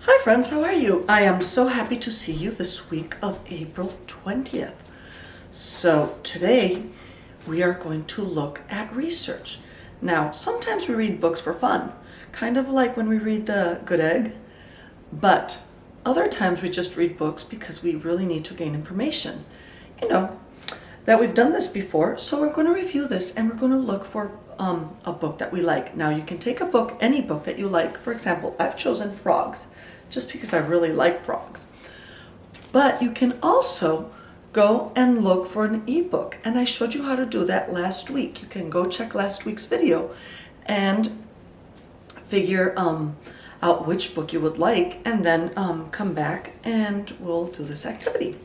Hi friends, how are you? I am so happy to see you this week of April 20th. So today we are going to look at research. Now, sometimes we read books for fun, kind of like when we read The Good Egg, but other times we just read books because we really need to gain information. You know, that we've done this before, so we're going to review this and we're going to look for a book that we like. Now you can take a book, any book that you like. For example, I've chosen Frogs just because I really like frogs. But you can also go and look for an ebook, and I showed you how to do that last week. You can go check last week's video and figure out which book you would like, and then come back and we'll do this activity.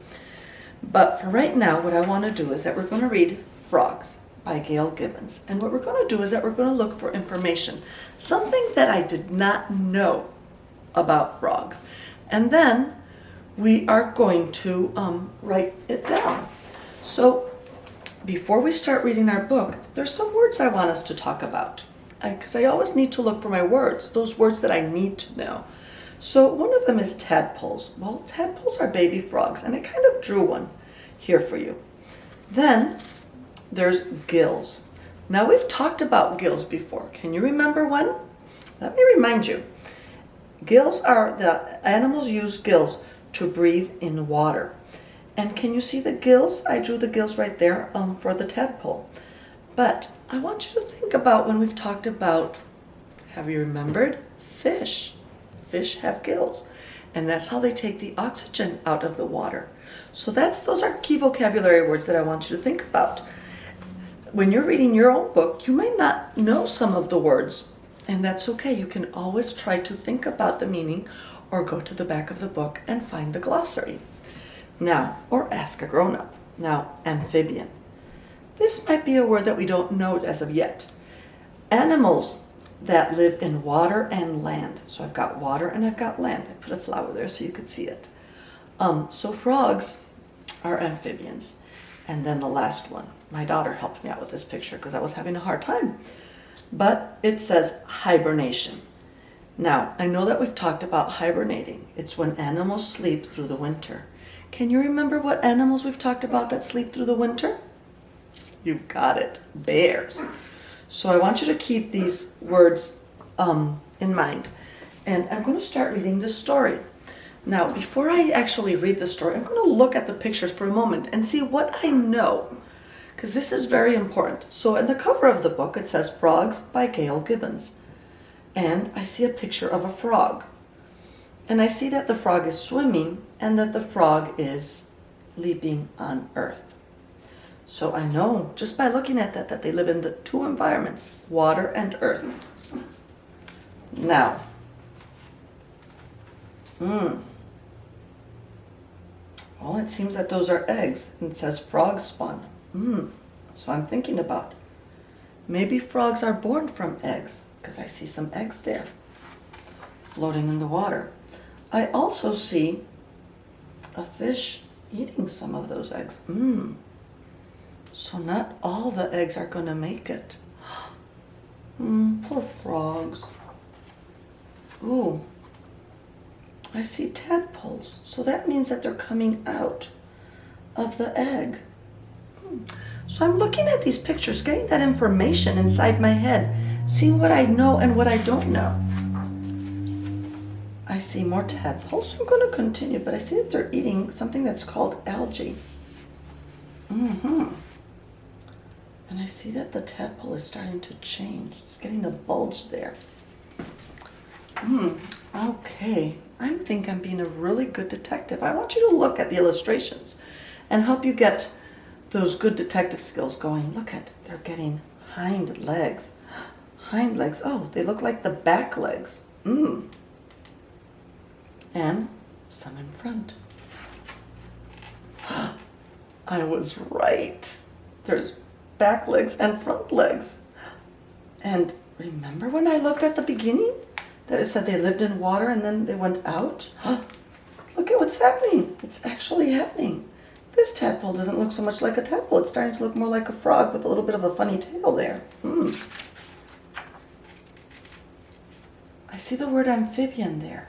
But for right now, what I want to do is that we're going to read Frogs by Gail Gibbons. And what we're going to do is that we're going to look for information, something that I did not know about frogs. And then we are going to write it down. So before we start reading our book, there's some words I want us to talk about, because I always need to look for my words, those words that I need to know. So one of them is tadpoles. Well, tadpoles are baby frogs, and I kind of drew one here for you. Then there's gills. Now we've talked about gills before. Can you remember one? Let me remind you. Gills are, the animals use gills to breathe in water. And can you see the gills? I drew the gills right there for the tadpole. But I want you to think about when we've talked about, have you remembered? Fish. Fish have gills, and that's how they take the oxygen out of the water. So those are key vocabulary words that I want you to think about. When you're reading your own book, you might not know some of the words, and that's okay. You can always try to think about the meaning or go to the back of the book and find the glossary. Now, or ask a grown-up. Now, amphibian. This might be a word that we don't know as of yet. Animals that live in water and land. So I've got water and I've got land. I put a flower there so you could see it. So frogs are amphibians. And then the last one. My daughter helped me out with this picture because I was having a hard time. But it says hibernation. Now, I know that we've talked about hibernating. It's when animals sleep through the winter. Can you remember what animals we've talked about that sleep through the winter? You've got it. Bears. So I want you to keep these words in mind. And I'm going to start reading the story. Now, before I actually read the story, I'm going to look at the pictures for a moment and see what I know, because this is very important. So in the cover of the book, it says Frogs by Gail Gibbons. And I see a picture of a frog. And I see that the frog is swimming and that the frog is leaping on earth. So I know just by looking at that they live in the two environments, water and earth. Now, well, it seems that those are eggs, and it says frog spawn. So I'm thinking about, maybe frogs are born from eggs, because I see some eggs there floating in the water. I also see a fish eating some of those eggs. So not all the eggs are going to make it. Poor frogs. Ooh, I see tadpoles. So that means that they're coming out of the egg. So I'm looking at these pictures, getting that information inside my head, seeing what I know and what I don't know. I see more tadpoles, so I'm going to continue, but I see that they're eating something that's called algae. And I see that the tadpole is starting to change. It's getting a bulge there. Okay. I think I'm being a really good detective. I want you to look at the illustrations and help you get those good detective skills going. Look at, they're getting hind legs. Hind legs. Oh, they look like the back legs. And some in front. I was right. There's back legs and front legs. And remember when I looked at the beginning that it said they lived in water and then they went out? Look at what's happening. It's actually happening. This tadpole doesn't look so much like a tadpole. It's starting to look more like a frog with a little bit of a funny tail there. I see the word amphibian there.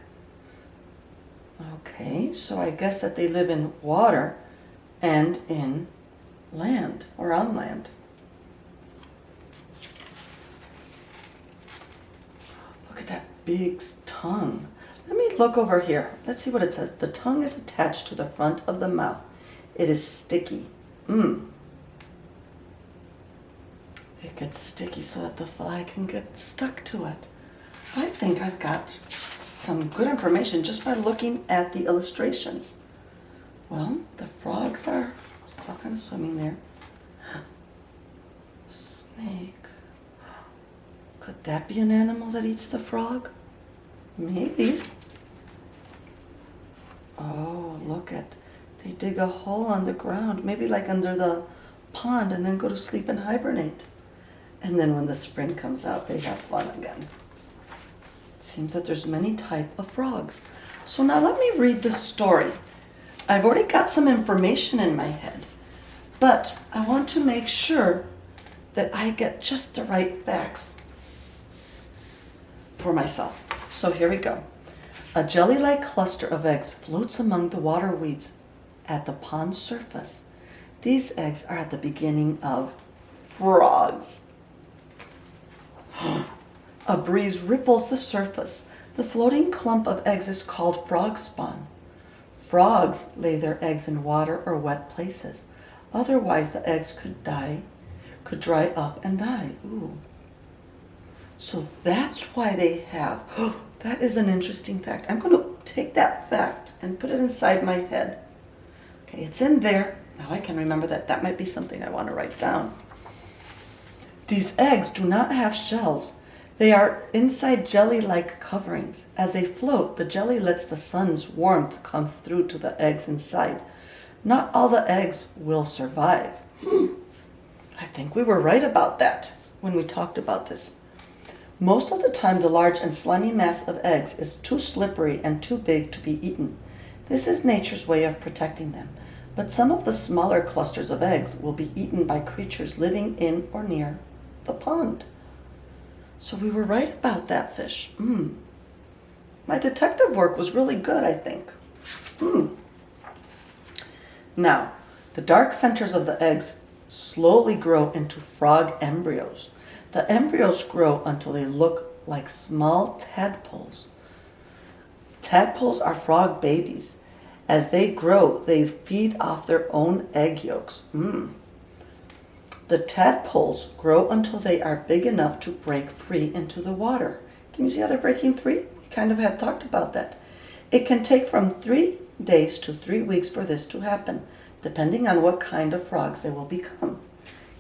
Okay, so I guess that they live in water and in land or on land. Look at that big tongue. Let me look over here. Let's see what it says. The tongue is attached to the front of the mouth. It is sticky. It gets sticky so that the fly can get stuck to it. I think I've got some good information just by looking at the illustrations. Well, the frogs are still kind of swimming there. Snake. Could that be an animal that eats the frog? Maybe. Oh, look at, they dig a hole on the ground, maybe like under the pond, and then go to sleep and hibernate. And then when the spring comes out, they have fun again. It seems that there's many types of frogs. So now let me read the story. I've already got some information in my head, but I want to make sure that I get just the right facts for myself. So here we go. A jelly-like cluster of eggs floats among the water weeds at the pond's surface. These eggs are at the beginning of frogs. A breeze ripples the surface. The floating clump of eggs is called frog spawn. Frogs lay their eggs in water or wet places. Otherwise, the eggs could dry up and die. Ooh. So that's why they have, that is an interesting fact. I'm going to take that fact and put it inside my head. Okay, it's in there. Now I can remember that. That might be something I want to write down. These eggs do not have shells. They are inside jelly-like coverings. As they float, the jelly lets the sun's warmth come through to the eggs inside. Not all the eggs will survive. I think we were right about that when we talked about this. Most of the time, the large and slimy mass of eggs is too slippery and too big to be eaten. This is nature's way of protecting them. But some of the smaller clusters of eggs will be eaten by creatures living in or near the pond. So we were right about that fish. My detective work was really good, I think. Now, the dark centers of the eggs slowly grow into frog embryos. The embryos grow until they look like small tadpoles. Tadpoles are frog babies. As they grow, they feed off their own egg yolks. The tadpoles grow until they are big enough to break free into the water. Can you see how they're breaking free? We kind of had talked about that. It can take from 3 days to 3 weeks for this to happen, depending on what kind of frogs they will become.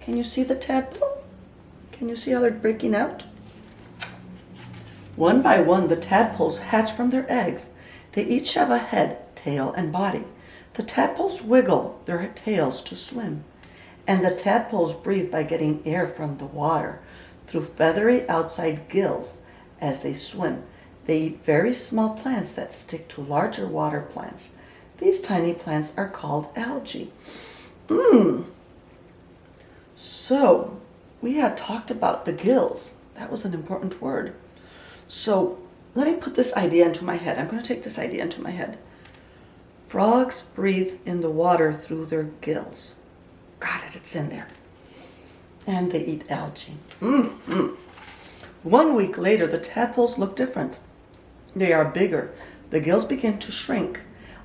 Can you see the tadpole? Can you see how they're breaking out? One by one, the tadpoles hatch from their eggs. They each have a head, tail, and body. The tadpoles wiggle their tails to swim, and the tadpoles breathe by getting air from the water through feathery outside gills as they swim. They eat very small plants that stick to larger water plants. These tiny plants are called algae. So, we had talked about the gills. That was an important word. So, let me put this idea into my head. I'm going to take this idea into my head. Frogs breathe in the water through their gills. Got it, it's in there. And they eat algae. 1 week later, the tadpoles look different. They are bigger. The gills begin to shrink.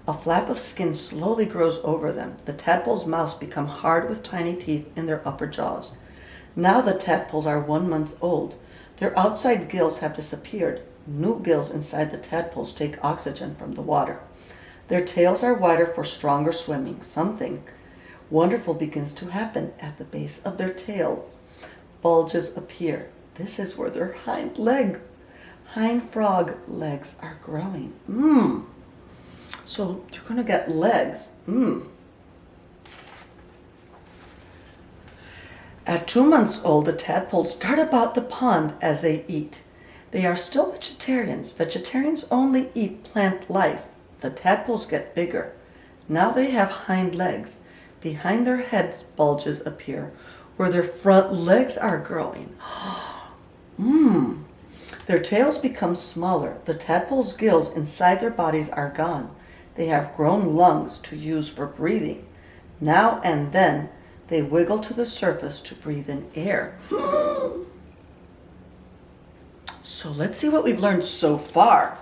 A flap of skin slowly grows over them. The tadpoles' mouths become hard with tiny teeth in their upper jaws. Now the tadpoles are 1 month old. Their outside gills have disappeared. New gills inside the tadpoles take oxygen from the water. Their tails are wider for stronger swimming. Something wonderful begins to happen at the base of their tails. Bulges appear. This is where their hind frog legs are growing. So you're going to get legs. At 2 months old, the tadpoles dart about the pond as they eat. They are still vegetarians. Vegetarians only eat plant life. The tadpoles get bigger. Now they have hind legs. Behind their heads, bulges appear where their front legs are growing. Their tails become smaller. The tadpoles' gills inside their bodies are gone. They have grown lungs to use for breathing. Now and then, they wiggle to the surface to breathe in air. So let's see what we've learned so far.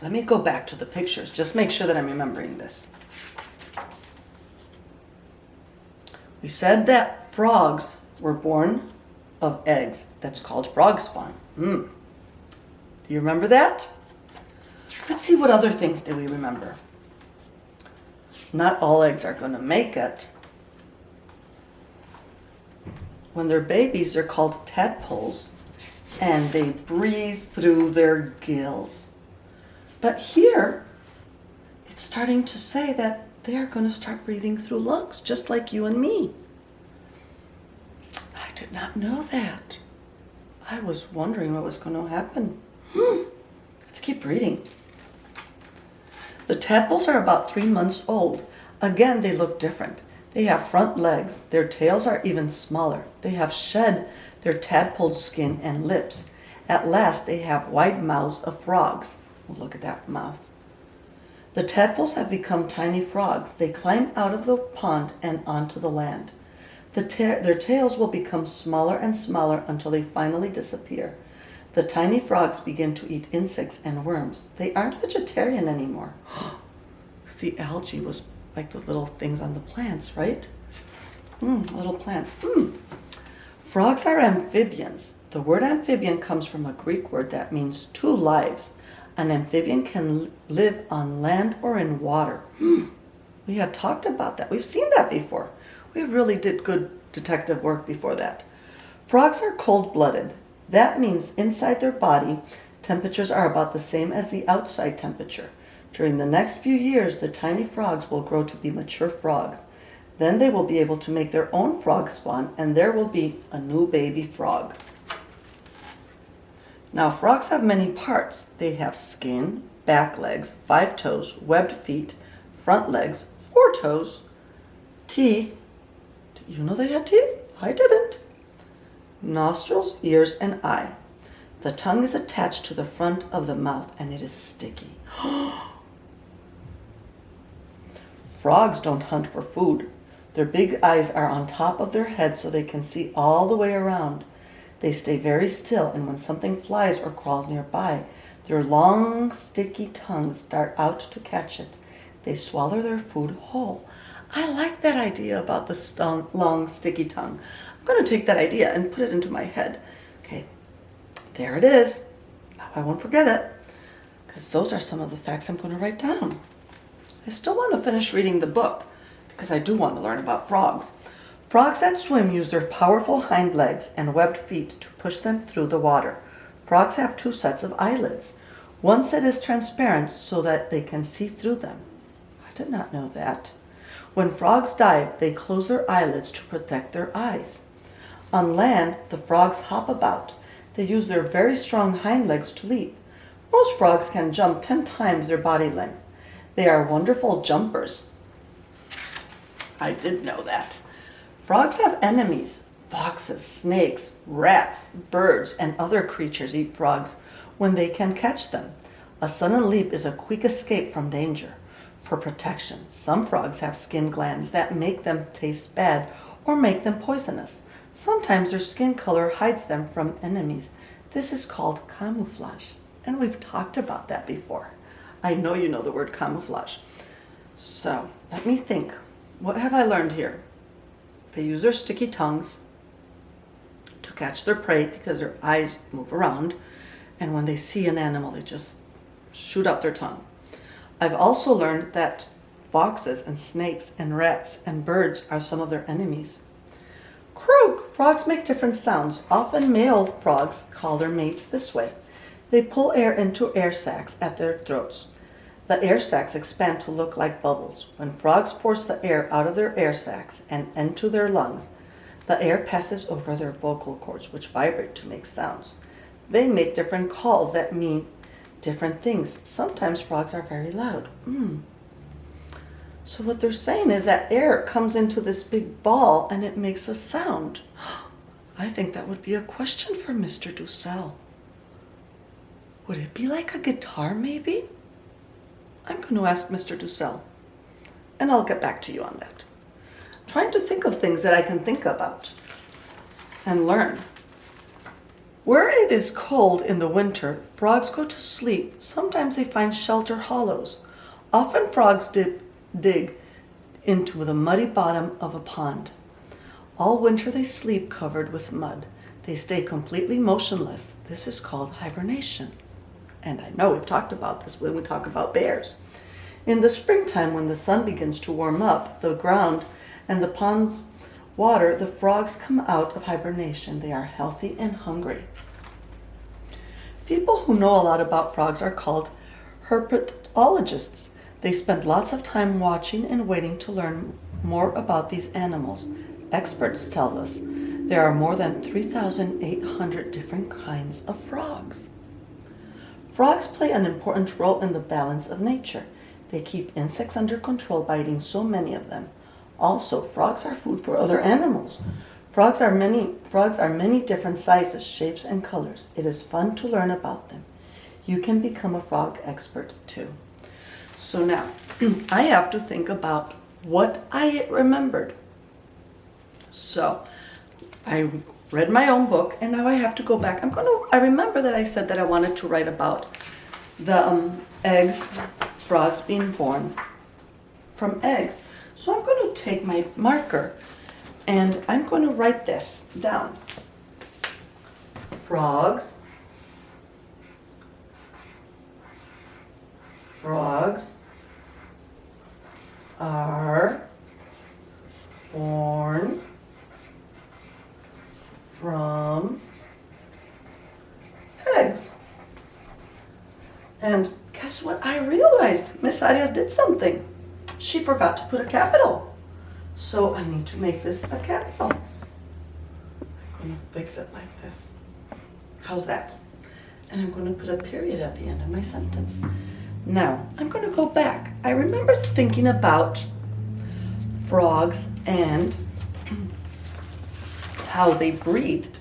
Let me go back to the pictures. Just make sure that I'm remembering this. We said that frogs were born of eggs. That's called frog spawn. Do you remember that? Let's see what other things do we remember. Not all eggs are going to make it. When they're babies, they're called tadpoles, and they breathe through their gills. But here, it's starting to say that they are going to start breathing through lungs, just like you and me. I did not know that. I was wondering what was going to happen. Let's keep reading. The tadpoles are about 3 months old. Again, they look different. They have front legs. Their tails are even smaller. They have shed their tadpole skin and lips. At last, they have wide mouths of frogs. Oh, look at that mouth. The tadpoles have become tiny frogs. They climb out of the pond and onto the land. Their tails will become smaller and smaller until they finally disappear. The tiny frogs begin to eat insects and worms. They aren't vegetarian anymore. The algae was like those little things on the plants, right? Little plants. Frogs are amphibians. The word amphibian comes from a Greek word that means two lives. An amphibian can live on land or in water. We had talked about that. We've seen that before. We really did good detective work before that. Frogs are cold-blooded. That means inside their body, temperatures are about the same as the outside temperature. During the next few years, the tiny frogs will grow to be mature frogs. Then they will be able to make their own frog spawn, and there will be a new baby frog. Now, frogs have many parts. They have skin, back legs, 5 toes, webbed feet, front legs, 4 toes, teeth. Did you know they had teeth? I didn't. Nostrils, ears, and eye. The tongue is attached to the front of the mouth, and it is sticky. Frogs don't hunt for food. Their big eyes are on top of their heads so they can see all the way around. They stay very still, and when something flies or crawls nearby, their long, sticky tongues dart out to catch it. They swallow their food whole. I like that idea about the long, sticky tongue. I'm going to take that idea and put it into my head. Okay, there it is. Now I won't forget it, because those are some of the facts I'm going to write down. I still want to finish reading the book, because I do want to learn about frogs. Frogs that swim use their powerful hind legs and webbed feet to push them through the water. Frogs have 2 sets of eyelids. One set is transparent so that they can see through them. I did not know that. When frogs dive, they close their eyelids to protect their eyes. On land, the frogs hop about. They use their very strong hind legs to leap. Most frogs can jump 10 times their body length. They are wonderful jumpers. I did know that. Frogs have enemies. Foxes, snakes, rats, birds, and other creatures eat frogs when they can catch them. A sudden leap is a quick escape from danger. For protection, some frogs have skin glands that make them taste bad or make them poisonous. Sometimes their skin color hides them from enemies. This is called camouflage, and we've talked about that before. I know you know the word camouflage. So, let me think. What have I learned here? They use their sticky tongues to catch their prey because their eyes move around, and when they see an animal, they just shoot out their tongue. I've also learned that foxes and snakes and rats and birds are some of their enemies. Croak! Frogs make different sounds. Often male frogs call their mates this way. They pull air into air sacs at their throats. The air sacs expand to look like bubbles. When frogs force the air out of their air sacs and into their lungs, the air passes over their vocal cords, which vibrate to make sounds. They make different calls that mean different things. Sometimes frogs are very loud. So what they're saying is that air comes into this big ball and it makes a sound. I think that would be a question for Mr. Dussel. Would it be like a guitar, maybe? I'm going to ask Mr. Dussel, and I'll get back to you on that. I'm trying to think of things that I can think about and learn. Where it is cold in the winter, frogs go to sleep. Sometimes they find shelter hollows. Often frogs dig into the muddy bottom of a pond. All winter they sleep covered with mud. They stay completely motionless. This is called hibernation. And I know we've talked about this when we talk about bears. In the springtime, when the sun begins to warm up the ground and the pond's water, the frogs come out of hibernation. They are healthy and hungry. People who know a lot about frogs are called herpetologists. They spend lots of time watching and waiting to learn more about these animals. Experts tell us there are more than 3,800 different kinds of frogs. Frogs play an important role in the balance of nature. They keep insects under control by eating so many of them. Also, frogs are food for other animals. Frogs are many different sizes, shapes, and colors. It is fun to learn about them. You can become a frog expert too. So now, I have to think about what I remembered. So, I read my own book, and now I have to go back. I remember that I said that I wanted to write about the eggs, frogs being born from eggs. So I'm going to take my marker and I'm going to write this down. Frogs are born from eggs. And guess what I realized? Miss Arias did something. She forgot to put a capital. So I need to make this a capital. I'm going to fix it like this. How's that? And I'm going to put a period at the end of my sentence. Now, I'm going to go back. I remember thinking about frogs and how they breathed.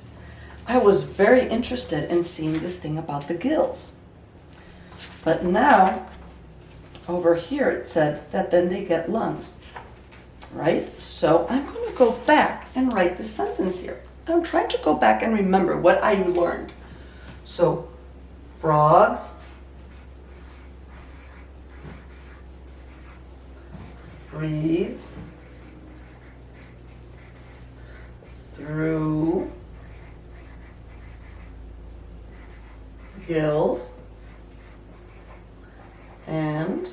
I was very interested in seeing this thing about the gills. But now, over here it said that then they get lungs, right? So I'm going to go back and write this sentence here. I'm trying to go back and remember what I learned. So, frogs breathe through gills and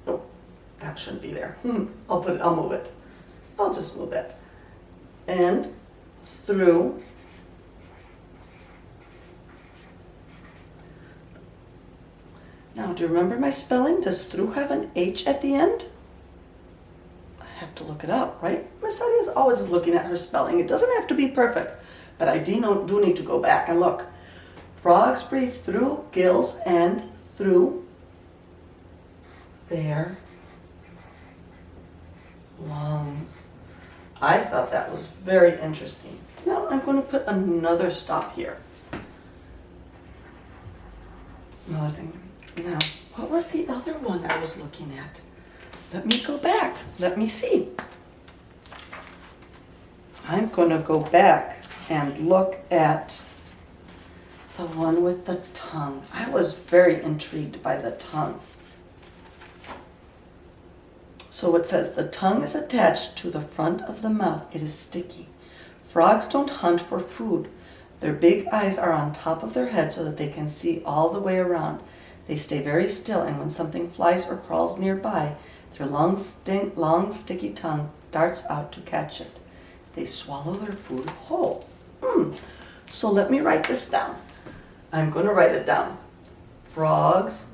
oh, that shouldn't be there. I'll move it. I'll just move it. And through now, do you remember my spelling? Does through have an H at the end? I have to look it up, right? Miss Eddie is always looking at her spelling. It doesn't have to be perfect, but I do need to go back and look. Frogs breathe through gills and through their lungs. I thought that was very interesting. Now I'm going to put another stop here. Another thing. Now, what was the other one I was looking at? Let me go back. Let me see. I'm going to go back and look at the one with the tongue. I was very intrigued by the tongue. So it says, the tongue is attached to the front of the mouth. It is sticky. Frogs don't hunt for food. Their big eyes are on top of their head so that they can see all the way around. They stay very still, and when something flies or crawls nearby, their long, sticky tongue darts out to catch it. They swallow their food whole. So let me write this down. I'm going to write it down. Frogs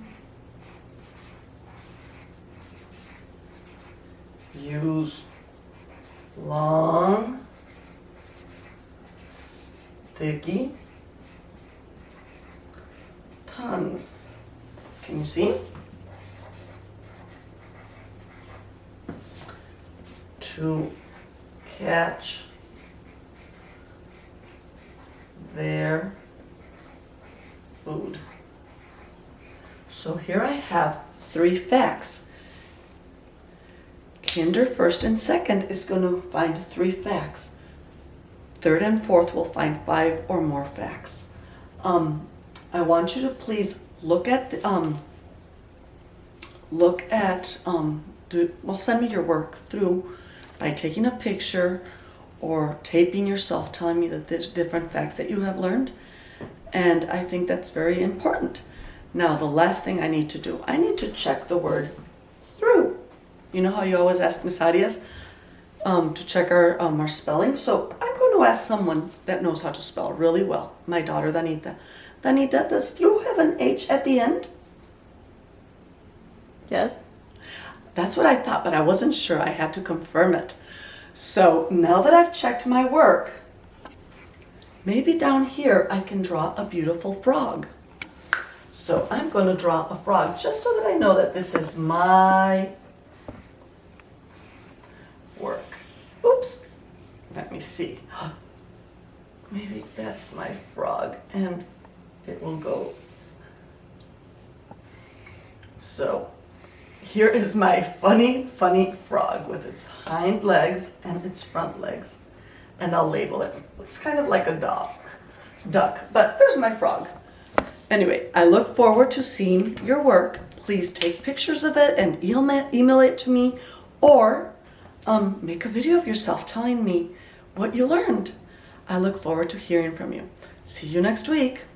use long, sticky tongues. Can you see? To catch their food. So here I have 3 facts. Kinder first and second is going to find 3 facts. Third and fourth will find 5 or more facts. I want you to please look at send me your work through by taking a picture or taping yourself, telling me that there's different facts that you have learned. And I think that's very important. Now, the last thing I need to do, I need to check the word through. You know how you always ask Miss Arias to check our spelling? So I'm going to ask someone that knows how to spell really well. My daughter, Danita. Danita, does through have an H at the end? Yes. That's what I thought, but I wasn't sure. I had to confirm it. So now that I've checked my work, maybe down here I can draw a beautiful frog. So I'm going to draw a frog just so that I know that this is my work. Oops. Let me see. Maybe that's my frog and it will go. So here is my funny frog with its hind legs and its front legs. And I'll label it. Looks kind of like a duck, but there's my frog. Anyway, I look forward to seeing your work. Please take pictures of it and email it to me, or make a video of yourself telling me what you learned. I look forward to hearing from you. See you next week.